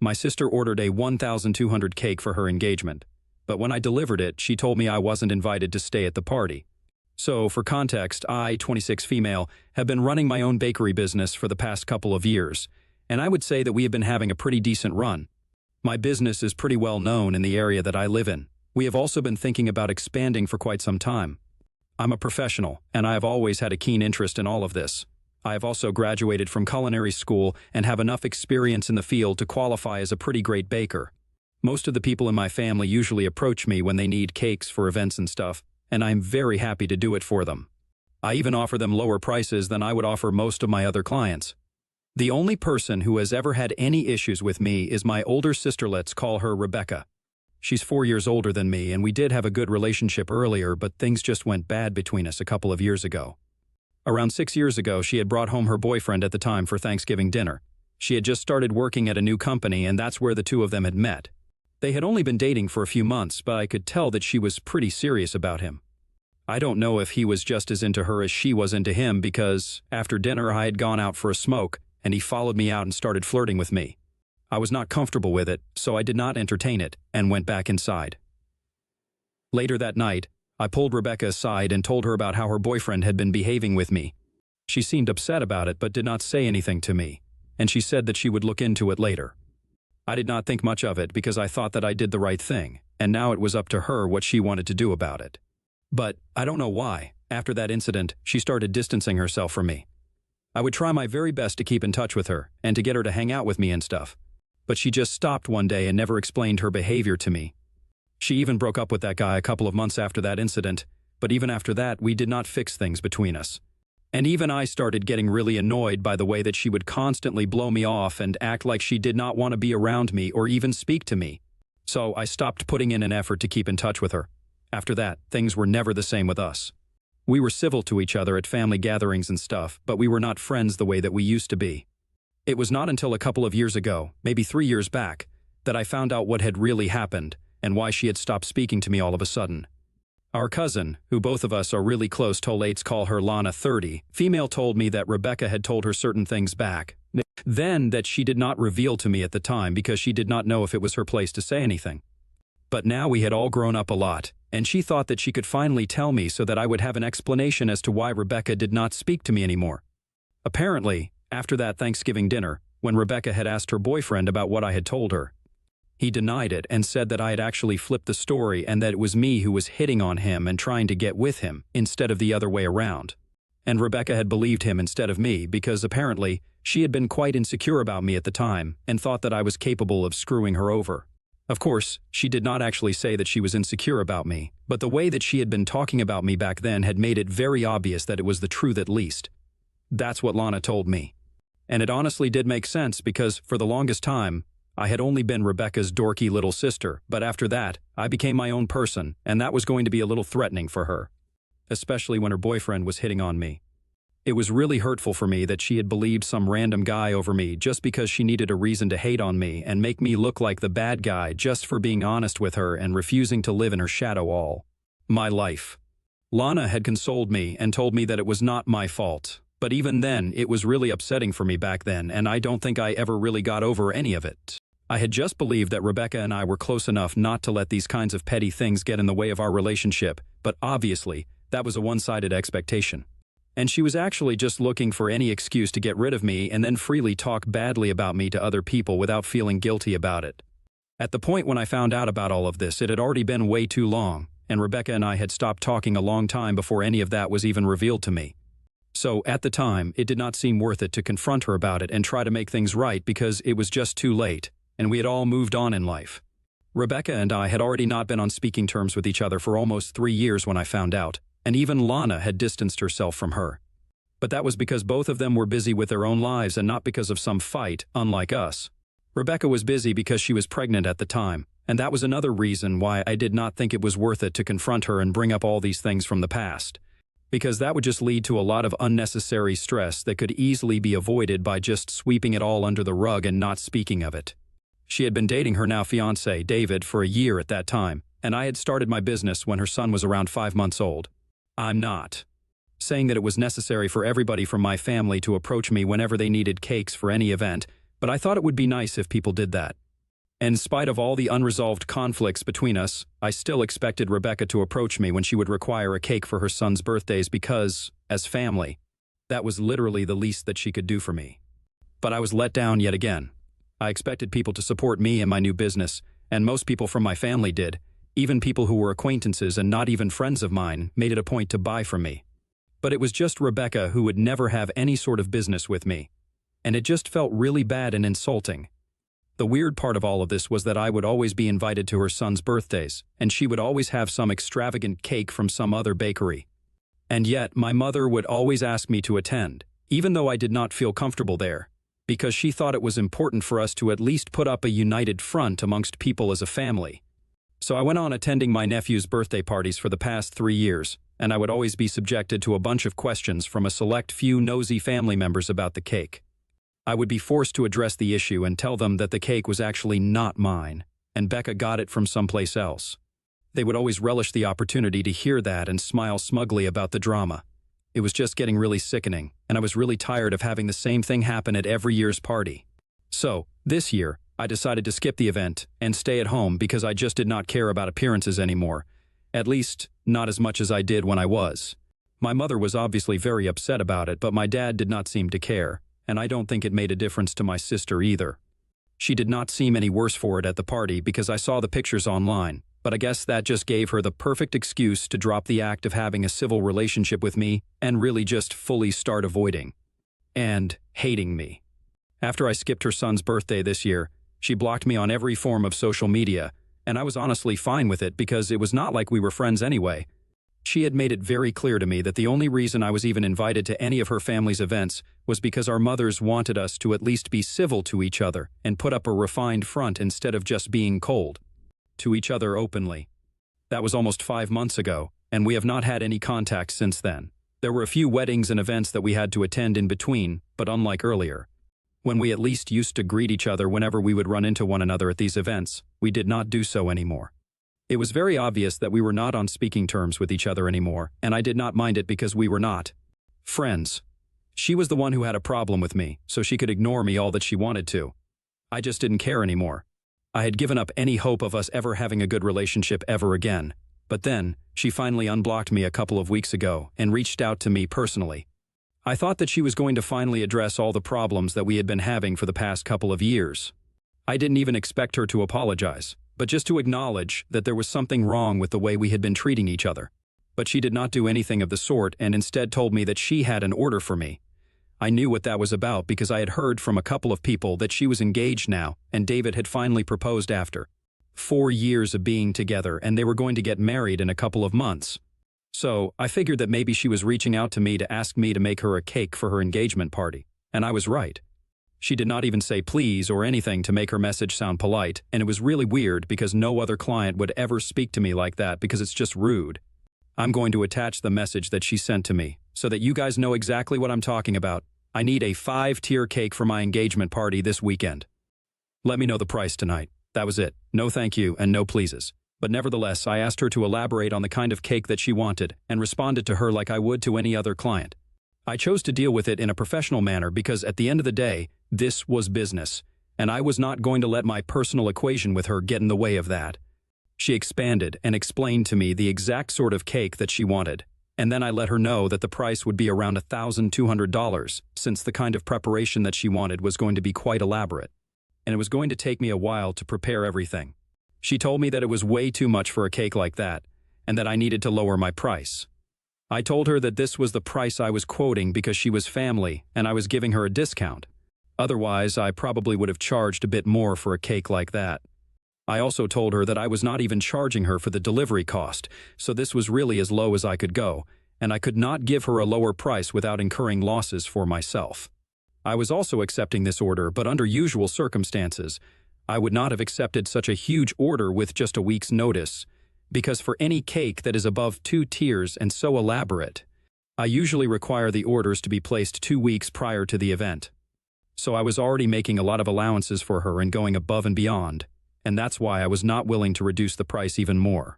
My sister ordered a 1,200 cake for her engagement, but when I delivered it, she told me I wasn't invited to stay at the party. So, for context, I, 26 female, have been running my own bakery business for the past couple of years, and I would say that we have been having a pretty decent run. My business is pretty well known in the area that I live in. We have also been thinking about expanding for quite some time. I'm a professional, and I have always had a keen interest in all of this. I have also graduated from culinary school and have enough experience in the field to qualify as a pretty great baker. Most of the people in my family usually approach me when they need cakes for events and stuff, and I'm very happy to do it for them. I even offer them lower prices than I would offer most of my other clients. The only person who has ever had any issues with me is my older sister. Let's call her Rebecca. She's 4 years older than me, and we did have a good relationship earlier, but things just went bad between us a couple of years ago. Around 6 years ago, she had brought home her boyfriend at the time for Thanksgiving dinner. She had just started working at a new company, and that's where the two of them had met. They had only been dating for a few months, but I could tell that she was pretty serious about him. I don't know if he was just as into her as she was into him, because after dinner I had gone out for a smoke, and he followed me out and started flirting with me. I was not comfortable with it, so I did not entertain it and went back inside. Later that night, I pulled Rebecca aside and told her about how her boyfriend had been behaving with me. She seemed upset about it but did not say anything to me, and she said that she would look into it later. I did not think much of it because I thought that I did the right thing, and now it was up to her what she wanted to do about it. But I don't know why, after that incident, she started distancing herself from me. I would try my very best to keep in touch with her and to get her to hang out with me and stuff. But she just stopped one day and never explained her behavior to me. She even broke up with that guy a couple of months after that incident, but even after that, we did not fix things between us. And even I started getting really annoyed by the way that she would constantly blow me off and act like she did not want to be around me or even speak to me. So I stopped putting in an effort to keep in touch with her. After that, things were never the same with us. We were civil to each other at family gatherings and stuff, but we were not friends the way that we used to be. It was not until a couple of years ago, maybe 3 years back, that I found out what had really happened and why she had stopped speaking to me all of a sudden. Our cousin, who both of us are really close, let's call her Lana 30, female, told me that Rebecca had told her certain things back then that she did not reveal to me at the time because she did not know if it was her place to say anything. But now we had all grown up a lot, and she thought that she could finally tell me so that I would have an explanation as to why Rebecca did not speak to me anymore. Apparently, after that Thanksgiving dinner, when Rebecca had asked her boyfriend about what I had told her, he denied it and said that I had actually flipped the story and that it was me who was hitting on him and trying to get with him instead of the other way around. And Rebecca had believed him instead of me because apparently she had been quite insecure about me at the time and thought that I was capable of screwing her over. Of course, she did not actually say that she was insecure about me, but the way that she had been talking about me back then had made it very obvious that it was the truth at least. That's what Lana told me. And it honestly did make sense because, for the longest time, I had only been Rebecca's dorky little sister, but after that, I became my own person, and that was going to be a little threatening for her. Especially when her boyfriend was hitting on me. It was really hurtful for me that she had believed some random guy over me just because she needed a reason to hate on me and make me look like the bad guy just for being honest with her and refusing to live in her shadow all my life. Lana had consoled me and told me that it was not my fault. But even then, it was really upsetting for me back then, and I don't think I ever really got over any of it. I had just believed that Rebecca and I were close enough not to let these kinds of petty things get in the way of our relationship, but obviously, that was a one-sided expectation. And she was actually just looking for any excuse to get rid of me and then freely talk badly about me to other people without feeling guilty about it. At the point when I found out about all of this, it had already been way too long, and Rebecca and I had stopped talking a long time before any of that was even revealed to me. So, at the time, it did not seem worth it to confront her about it and try to make things right because it was just too late, and we had all moved on in life. Rebecca and I had already not been on speaking terms with each other for almost 3 years when I found out, and even Lana had distanced herself from her. But that was because both of them were busy with their own lives and not because of some fight, unlike us. Rebecca was busy because she was pregnant at the time, and that was another reason why I did not think it was worth it to confront her and bring up all these things from the past. Because that would just lead to a lot of unnecessary stress that could easily be avoided by just sweeping it all under the rug and not speaking of it. She had been dating her now fiancé, David, for a year at that time, and I had started my business when her son was around 5 months old. I'm not saying that it was necessary for everybody from my family to approach me whenever they needed cakes for any event, but I thought it would be nice if people did that. In spite of all the unresolved conflicts between us, I still expected Rebecca to approach me when she would require a cake for her son's birthdays because, as family, that was literally the least that she could do for me. But I was let down yet again. I expected people to support me and my new business, and most people from my family did. Even people who were acquaintances and not even friends of mine made it a point to buy from me. But it was just Rebecca who would never have any sort of business with me. And it just felt really bad and insulting. The weird part of all of this was that I would always be invited to her son's birthdays, and she would always have some extravagant cake from some other bakery. And yet, my mother would always ask me to attend, even though I did not feel comfortable there, because she thought it was important for us to at least put up a united front amongst people as a family. So I went on attending my nephew's birthday parties for the past 3 years, and I would always be subjected to a bunch of questions from a select few nosy family members about the cake. I would be forced to address the issue and tell them that the cake was actually not mine, and Becca got it from someplace else. They would always relish the opportunity to hear that and smile smugly about the drama. It was just getting really sickening, and I was really tired of having the same thing happen at every year's party. So, this year, I decided to skip the event and stay at home because I just did not care about appearances anymore. At least, not as much as I did when I was. My mother was obviously very upset about it, but my dad did not seem to care, and I don't think it made a difference to my sister either. She did not seem any worse for it at the party because I saw the pictures online, but I guess that just gave her the perfect excuse to drop the act of having a civil relationship with me and really just fully start avoiding and hating me. After I skipped her son's birthday this year, she blocked me on every form of social media, and I was honestly fine with it because it was not like we were friends anyway. She had made it very clear to me that the only reason I was even invited to any of her family's events was because our mothers wanted us to at least be civil to each other and put up a refined front instead of just being cold to each other openly. That was almost 5 months ago, and we have not had any contact since then. There were a few weddings and events that we had to attend in between, but unlike earlier, when we at least used to greet each other whenever we would run into one another at these events, we did not do so anymore. It was very obvious that we were not on speaking terms with each other anymore, and I did not mind it because we were not friends. She was the one who had a problem with me, so she could ignore me all that she wanted to. I just didn't care anymore. I had given up any hope of us ever having a good relationship ever again. But then, she finally unblocked me a couple of weeks ago and reached out to me personally. I thought that she was going to finally address all the problems that we had been having for the past couple of years. I didn't even expect her to apologize, but just to acknowledge that there was something wrong with the way we had been treating each other. But she did not do anything of the sort and instead told me that she had an order for me. I knew what that was about because I had heard from a couple of people that she was engaged now and David had finally proposed after 4 years of being together and they were going to get married in a couple of months. So, I figured that maybe she was reaching out to me to ask me to make her a cake for her engagement party, and I was right. She did not even say please or anything to make her message sound polite, and it was really weird because no other client would ever speak to me like that because it's just rude. I'm going to attach the message that she sent to me so that you guys know exactly what I'm talking about. I need a 5-tier cake for my engagement party this weekend. Let me know the price tonight. That was it. No thank you and no pleases. But nevertheless, I asked her to elaborate on the kind of cake that she wanted and responded to her like I would to any other client. I chose to deal with it in a professional manner because at the end of the day, this was business, and I was not going to let my personal equation with her get in the way of that. She expanded and explained to me the exact sort of cake that she wanted, and then I let her know that the price would be around $1,200 since the kind of preparation that she wanted was going to be quite elaborate, and it was going to take me a while to prepare everything. She told me that it was way too much for a cake like that, and that I needed to lower my price. I told her that this was the price I was quoting because she was family and I was giving her a discount. Otherwise, I probably would have charged a bit more for a cake like that. I also told her that I was not even charging her for the delivery cost, so this was really as low as I could go, and I could not give her a lower price without incurring losses for myself. I was also accepting this order, but under usual circumstances, I would not have accepted such a huge order with just a week's notice, because for any cake that is above 2 tiers and so elaborate, I usually require the orders to be placed 2 weeks prior to the event. So I was already making a lot of allowances for her and going above and beyond, and that's why I was not willing to reduce the price even more.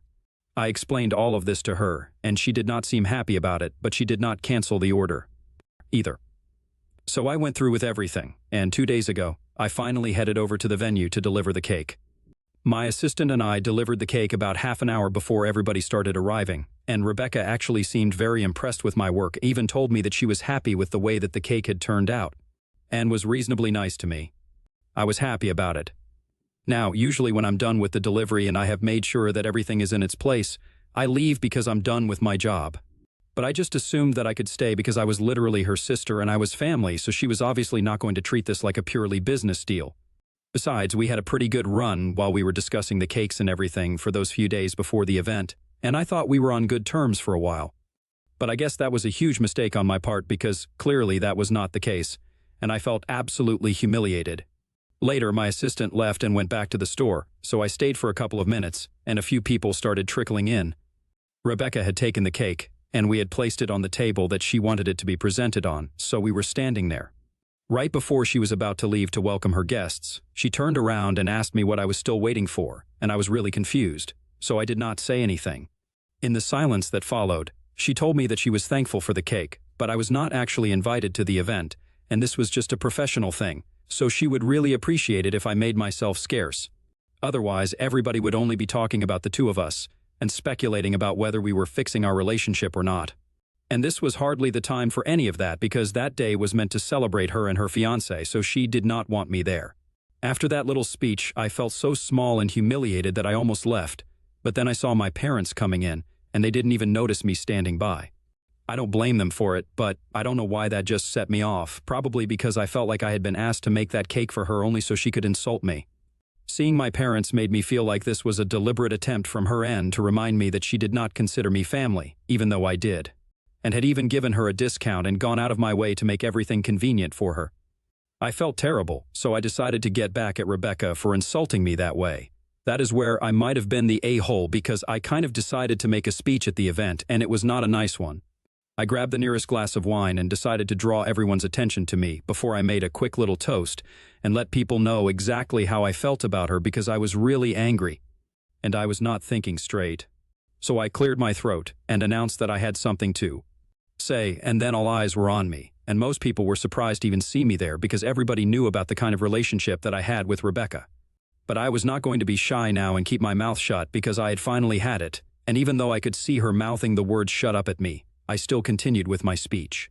I explained all of this to her, and she did not seem happy about it, but she did not cancel the order either. So I went through with everything, and 2 days ago, I finally headed over to the venue to deliver the cake. My assistant and I delivered the cake about half an hour before everybody started arriving, and Rebecca actually seemed very impressed with my work, even told me that she was happy with the way that the cake had turned out, and was reasonably nice to me. I was happy about it. Now, usually when I'm done with the delivery and I have made sure that everything is in its place, I leave because I'm done with my job. But I just assumed that I could stay because I was literally her sister and I was family, so she was obviously not going to treat this like a purely business deal. Besides, we had a pretty good run while we were discussing the cakes and everything for those few days before the event, and I thought we were on good terms for a while. But I guess that was a huge mistake on my part because clearly that was not the case, and I felt absolutely humiliated. Later, my assistant left and went back to the store, so I stayed for a couple of minutes, and a few people started trickling in. Rebecca had taken the cake, and we had placed it on the table that she wanted it to be presented on, so we were standing there. Right before she was about to leave to welcome her guests, she turned around and asked me what I was still waiting for, and I was really confused, so I did not say anything. In the silence that followed, she told me that she was thankful for the cake, but I was not actually invited to the event, and this was just a professional thing, so she would really appreciate it if I made myself scarce. Otherwise, everybody would only be talking about the two of us, and speculating about whether we were fixing our relationship or not. And this was hardly the time for any of that because that day was meant to celebrate her and her fiancé, so she did not want me there. After that little speech, I felt so small and humiliated that I almost left, but then I saw my parents coming in, and they didn't even notice me standing by. I don't blame them for it, but I don't know why that just set me off, probably because I felt like I had been asked to make that cake for her only so she could insult me. Seeing my parents made me feel like this was a deliberate attempt from her end to remind me that she did not consider me family, even though I did, and had even given her a discount and gone out of my way to make everything convenient for her. I felt terrible, so I decided to get back at Rebecca for insulting me that way. That is where I might have been the a-hole because I kind of decided to make a speech at the event, and it was not a nice one. I grabbed the nearest glass of wine and decided to draw everyone's attention to me before I made a quick little toast and let people know exactly how I felt about her because I was really angry, and I was not thinking straight. So I cleared my throat and announced that I had something to say, and then all eyes were on me, and most people were surprised to even see me there because everybody knew about the kind of relationship that I had with Rebecca. But I was not going to be shy now and keep my mouth shut because I had finally had it, and even though I could see her mouthing the words "shut up" at me, I still continued with my speech.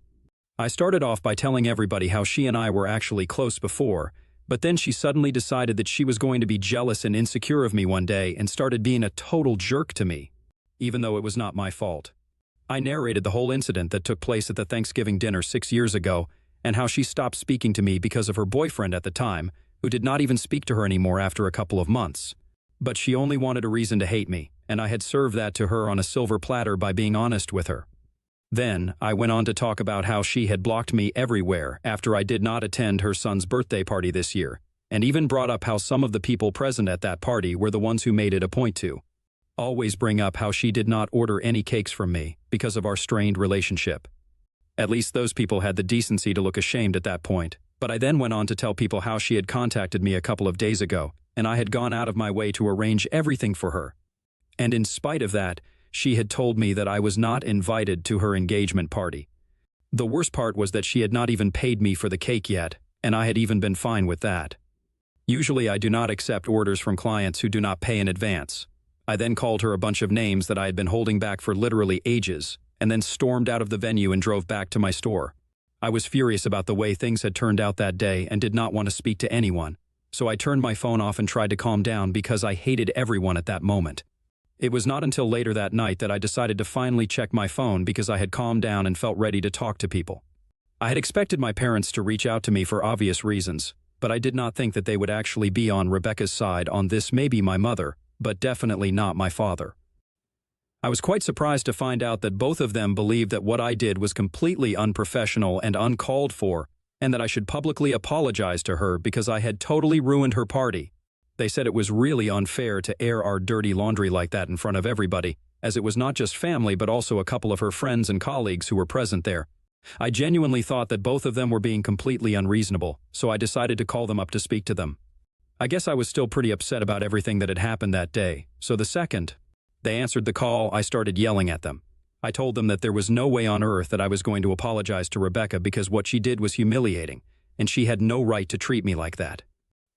I started off by telling everybody how she and I were actually close before, but then she suddenly decided that she was going to be jealous and insecure of me one day and started being a total jerk to me, even though it was not my fault. I narrated the whole incident that took place at the Thanksgiving dinner 6 years ago and how she stopped speaking to me because of her boyfriend at the time, who did not even speak to her anymore after a couple of months. But she only wanted a reason to hate me, and I had served that to her on a silver platter by being honest with her. Then, I went on to talk about how she had blocked me everywhere after I did not attend her son's birthday party this year, and even brought up how some of the people present at that party were the ones who made it a point to always bring up how she did not order any cakes from me because of our strained relationship. At least those people had the decency to look ashamed at that point, but I then went on to tell people how she had contacted me a couple of days ago, and I had gone out of my way to arrange everything for her. And in spite of that, she had told me that I was not invited to her engagement party. The worst part was that she had not even paid me for the cake yet, and I had even been fine with that. Usually I do not accept orders from clients who do not pay in advance. I then called her a bunch of names that I had been holding back for literally ages, and then stormed out of the venue and drove back to my store. I was furious about the way things had turned out that day and did not want to speak to anyone, so I turned my phone off and tried to calm down because I hated everyone at that moment. It was not until later that night that I decided to finally check my phone because I had calmed down and felt ready to talk to people. I had expected my parents to reach out to me for obvious reasons, but I did not think that they would actually be on Rebecca's side on this. Maybe my mother, but definitely not my father. I was quite surprised to find out that both of them believed that what I did was completely unprofessional and uncalled for, and that I should publicly apologize to her because I had totally ruined her party. They said it was really unfair to air our dirty laundry like that in front of everybody, as it was not just family but also a couple of her friends and colleagues who were present there. I genuinely thought that both of them were being completely unreasonable, so I decided to call them up to speak to them. I guess I was still pretty upset about everything that had happened that day, so the second they answered the call, I started yelling at them. I told them that there was no way on earth that I was going to apologize to Rebecca because what she did was humiliating, and she had no right to treat me like that.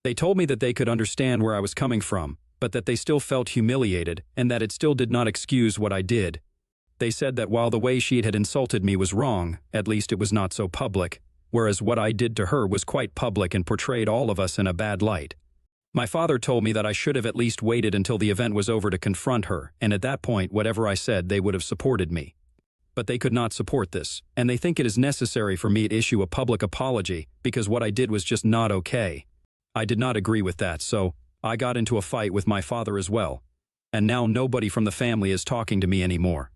They told me that they could understand where I was coming from, but that they still felt humiliated and that it still did not excuse what I did. They said that while the way she had insulted me was wrong, at least it was not so public, whereas what I did to her was quite public and portrayed all of us in a bad light. My father told me that I should have at least waited until the event was over to confront her, and at that point, whatever I said, they would have supported me. But they could not support this, and they think it is necessary for me to issue a public apology because what I did was just not okay. I did not agree with that, so I got into a fight with my father as well. And now nobody from the family is talking to me anymore.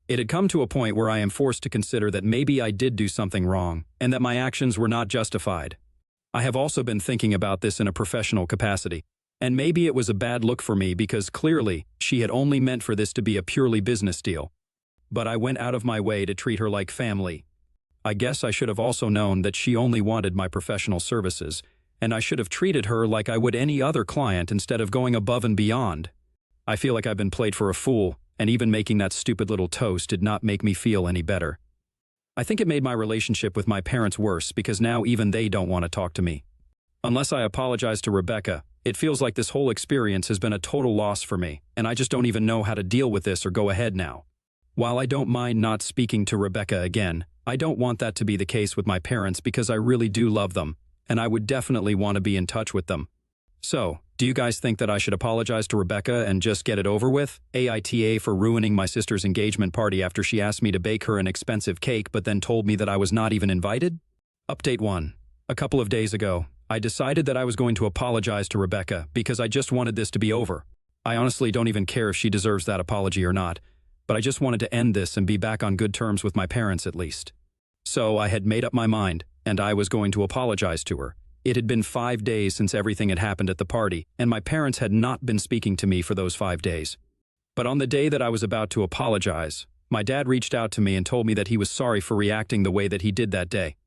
It had come to a point where I am forced to consider that maybe I did do something wrong, and that my actions were not justified. I have also been thinking about this in a professional capacity, and maybe it was a bad look for me because clearly she had only meant for this to be a purely business deal. But I went out of my way to treat her like family. I guess I should have also known that she only wanted my professional services, and I should have treated her like I would any other client instead of going above and beyond. I feel like I've been played for a fool, and even making that stupid little toast did not make me feel any better. I think it made my relationship with my parents worse because now even they don't want to talk to me. Unless I apologize to Rebecca, it feels like this whole experience has been a total loss for me, and I just don't even know how to deal with this or go ahead now. While I don't mind not speaking to Rebecca again, I don't want that to be the case with my parents because I really do love them, and I would definitely want to be in touch with them. So, do you guys think that I should apologize to Rebecca and just get it over with? AITA for ruining my sister's engagement party after she asked me to bake her an expensive cake but then told me that I was not even invited? Update 1. A couple of days ago, I decided that I was going to apologize to Rebecca because I just wanted this to be over. I honestly don't even care if she deserves that apology or not, but I just wanted to end this and be back on good terms with my parents at least. So I had made up my mind, and I was going to apologize to her. It had been 5 days since everything had happened at the party, and my parents had not been speaking to me for those 5 days. But on the day that I was about to apologize, my dad reached out to me and told me that he was sorry for reacting the way that he did that day.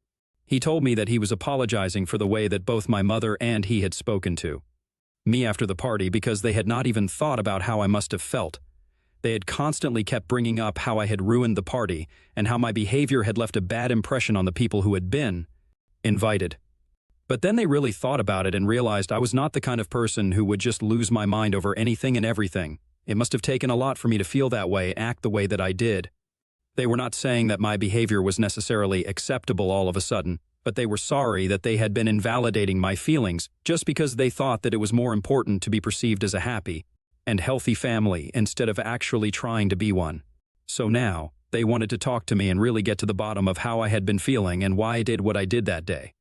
He told me that he was apologizing for the way that both my mother and he had spoken to me after the party because they had not even thought about how I must have felt. They had constantly kept bringing up how I had ruined the party and how my behavior had left a bad impression on the people who had been invited. But then they really thought about it and realized I was not the kind of person who would just lose my mind over anything and everything. It must have taken a lot for me to feel that way, act the way that I did. They were not saying that my behavior was necessarily acceptable all of a sudden, but they were sorry that they had been invalidating my feelings just because they thought that it was more important to be perceived as a happy and healthy family instead of actually trying to be one. So now, they wanted to talk to me and really get to the bottom of how I had been feeling and why I did what I did that day.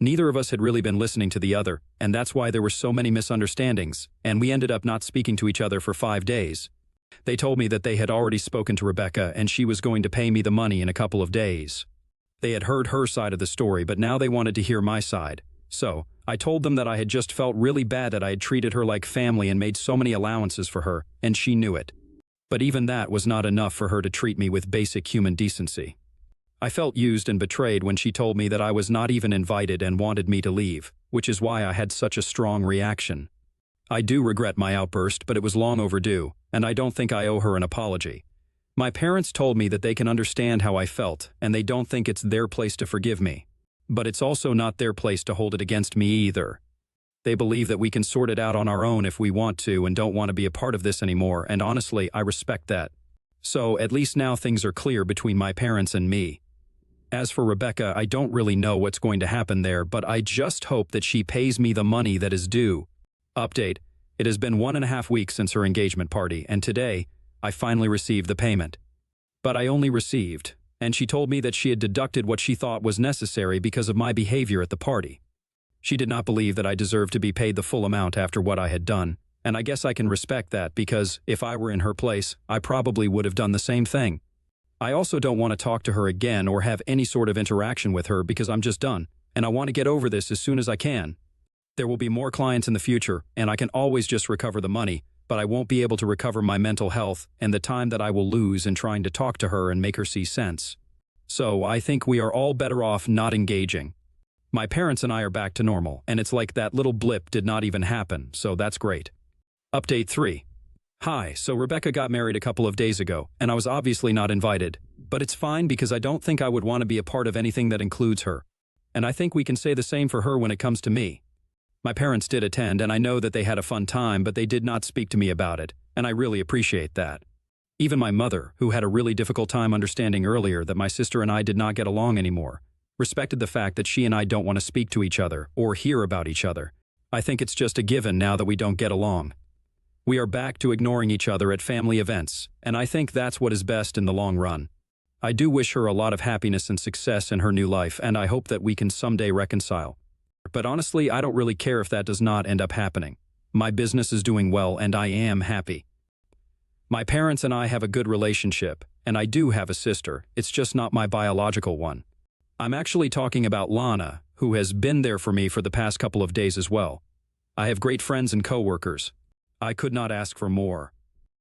Neither of us had really been listening to the other, and that's why there were so many misunderstandings, and we ended up not speaking to each other for 5 days. They told me that they had already spoken to Rebecca and she was going to pay me the money in a couple of days. They had heard her side of the story, but now they wanted to hear my side. So, I told them that I had just felt really bad that I had treated her like family and made so many allowances for her, and she knew it. But even that was not enough for her to treat me with basic human decency. I felt used and betrayed when she told me that I was not even invited and wanted me to leave, which is why I had such a strong reaction. I do regret my outburst, but it was long overdue, and I don't think I owe her an apology. My parents told me that they can understand how I felt, and they don't think it's their place to forgive me. But it's also not their place to hold it against me either. They believe that we can sort it out on our own if we want to and don't want to be a part of this anymore, and honestly, I respect that. So, at least now things are clear between my parents and me. As for Rebecca, I don't really know what's going to happen there, but I just hope that she pays me the money that is due. Update. It has been 1.5 weeks since her engagement party, and today, I finally received the payment. But I only received, and she told me that she had deducted what she thought was necessary because of my behavior at the party. She did not believe that I deserved to be paid the full amount after what I had done, and I guess I can respect that because if I were in her place, I probably would have done the same thing. I also don't want to talk to her again or have any sort of interaction with her because I'm just done, and I want to get over this as soon as I can. There will be more clients in the future, and I can always just recover the money, but I won't be able to recover my mental health and the time that I will lose in trying to talk to her and make her see sense. So I think we are all better off not engaging. My parents and I are back to normal, and it's like that little blip did not even happen, so that's great. Update 3. Hi, so Rebecca got married a couple of days ago, and I was obviously not invited, but it's fine because I don't think I would want to be a part of anything that includes her. And I think we can say the same for her when it comes to me. My parents did attend, and I know that they had a fun time, but they did not speak to me about it, and I really appreciate that. Even my mother, who had a really difficult time understanding earlier that my sister and I did not get along anymore, respected the fact that she and I don't want to speak to each other or hear about each other. I think it's just a given now that we don't get along. We are back to ignoring each other at family events, and I think that's what is best in the long run. I do wish her a lot of happiness and success in her new life, and I hope that we can someday reconcile. But honestly, I don't really care if that does not end up happening. My business is doing well, and I am happy. My parents and I have a good relationship, and I do have a sister. It's just not my biological one. I'm actually talking about Lana, who has been there for me for the past couple of days as well. I have great friends and coworkers. I could not ask for more.